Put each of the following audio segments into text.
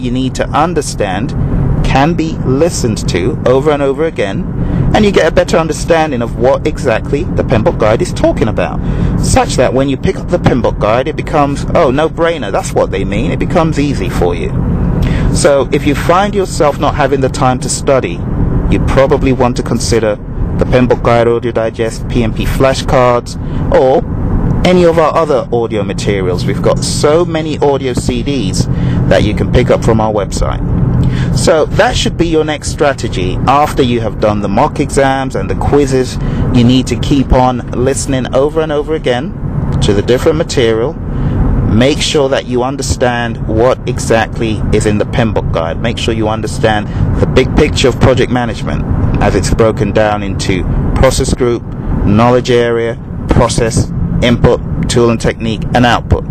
you need to understand can be listened to over and over again, and you get a better understanding of what exactly the PMBOK guide is talking about, such that when you pick up the PMBOK guide, it becomes, oh, no-brainer, that's what they mean. It becomes easy for you. So if you find yourself not having the time to study, you probably want to consider the PMBOK Guide Audio Digest, PMP flashcards, or any of our other audio materials. We've got so many audio CDs that you can pick up from our website. So that should be your next strategy. After you have done the mock exams and the quizzes, you need to keep on listening over and over again to the different material. Make sure that you understand what exactly is in the PMBOK guide. Make sure you understand the big picture of project management as it's broken down into process group, knowledge area, process, input, tool and technique, and output.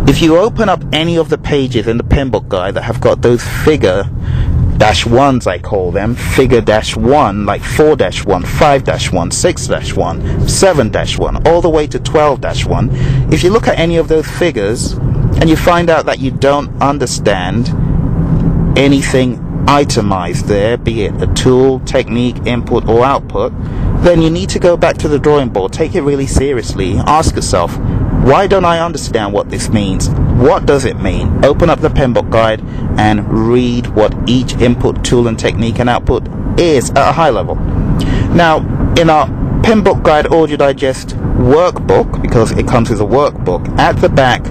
If you open up any of the pages in the PMBOK guide that have got those figure-1s, I call them, figure-1, like 4-1, 5-1, 6-1, 7-1, all the way to 12-1, if you look at any of those figures and you find out that you don't understand anything itemized there, be it a tool, technique, input, or output, then you need to go back to the drawing board. Take it really seriously. Ask yourself, why don't I understand what this means? What does it mean? Open up the PMBOK guide and read what each input, tool, and technique and output is at a high level. Now, in our PMBOK Guide Audio Digest workbook, because it comes with a workbook, at the back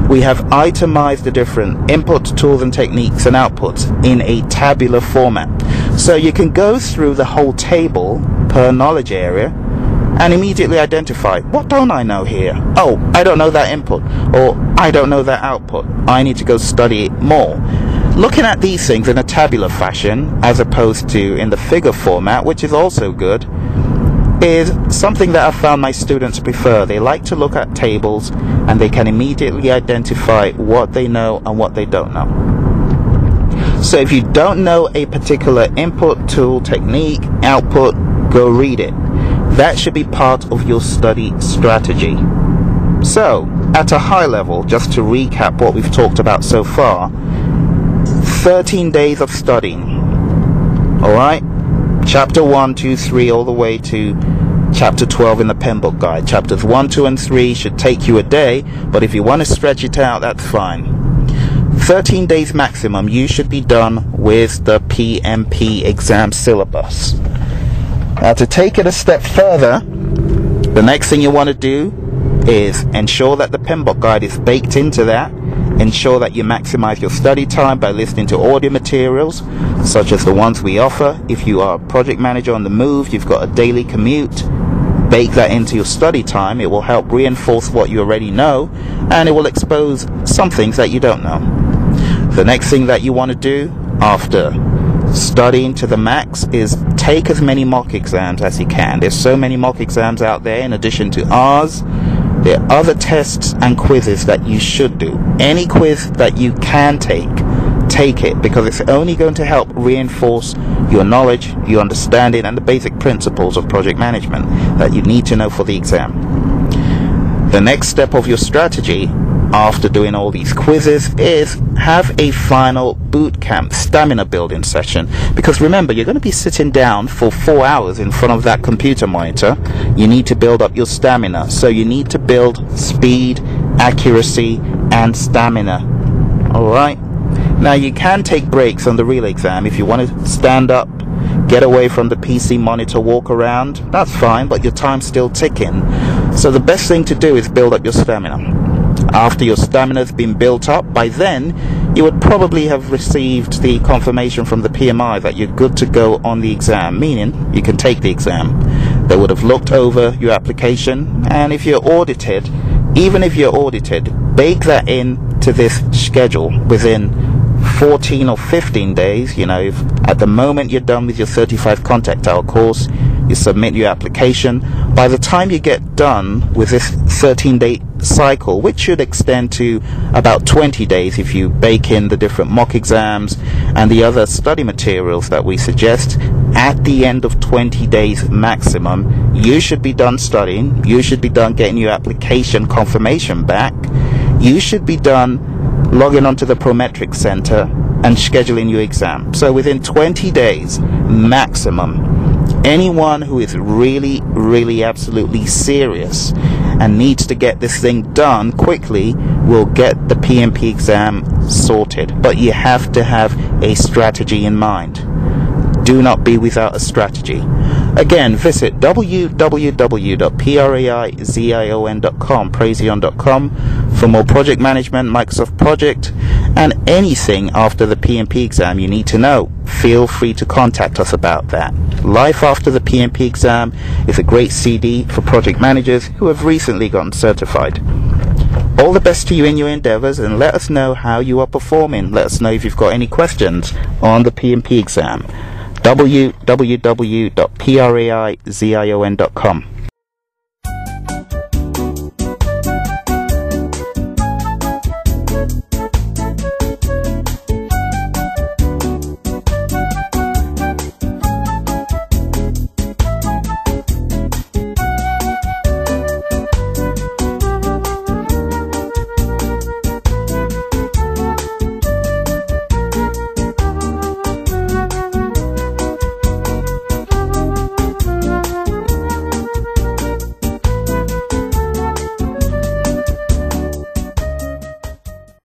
we have itemized the different inputs, tools, and techniques and outputs in a tabular format. So you can go through the whole table per knowledge area and immediately identify, what don't I know here? Oh, I don't know that input, or I don't know that output. I need to go study it more. Looking at these things in a tabular fashion, as opposed to in the figure format, which is also good, is something that I've found my students prefer. They like to look at tables and they can immediately identify what they know and what they don't know. So if you don't know a particular input, tool, technique, output, go read it. That should be part of your study strategy. So, at a high level, just to recap what we've talked about so far, 13 days of studying. Alright? Chapter 1, 2, 3, all the way to Chapter 12 in the PMBOK guide. Chapters 1, 2, and 3 should take you a day, but if you want to stretch it out, that's fine. 13 days maximum, you should be done with the PMP exam syllabus. Now, to take it a step further, the next thing you want to do is ensure that the PMBOK guide is baked into that. Ensure that you maximize your study time by listening to audio materials, such as the ones we offer. If you are a project manager on the move, you've got a daily commute, bake that into your study time. It will help reinforce what you already know, and it will expose some things that you don't know. The next thing that you want to do after studying to the max is take as many mock exams as you can. There's so many mock exams out there in addition to ours. There are other tests and quizzes that you should do. Any quiz that you can take it, because it's only going to help reinforce your knowledge, your understanding, and the basic principles of project management that you need to know for the exam. The next step of your strategy after doing all these quizzes is have a final boot camp stamina building session, because remember, you're going to be sitting down for 4 hours in front of that computer monitor. You need to build up your stamina, so you need to build speed, accuracy, and stamina. Alright, now you can take breaks on the real exam. If you want to stand up, get away from the PC monitor, walk around, that's fine, but your time's still ticking. So the best thing to do is build up your stamina. After your stamina has been built up, by then you would probably have received the confirmation from the PMI that you're good to go on the exam, meaning you can take the exam. They would have looked over your application, and if you're audited, even if you're audited, bake that in to this schedule within 14 or 15 days. You know, if at the moment you're done with your 35 contact hour course, you submit your application. By the time you get done with this 13-day cycle, which should extend to about 20 days if you bake in the different mock exams and the other study materials that we suggest, at the end of 20 days maximum, you should be done studying. You should be done getting your application confirmation back. You should be done logging onto the Prometric Center and scheduling your exam. So within 20 days maximum, anyone who is really absolutely serious and needs to get this thing done quickly will get the PMP exam sorted. But you have to have a strategy in mind. Do not be without a strategy. Again, visit www.praizion.com, praizion.com, for more project management, Microsoft Project, and anything after the PMP exam you need to know. Feel free to contact us about that. Life After the PMP Exam is a great CD for project managers who have recently gotten certified. All the best to you in your endeavors, and let us know how you are performing. Let us know if you've got any questions on the PMP exam. www.praizion.com.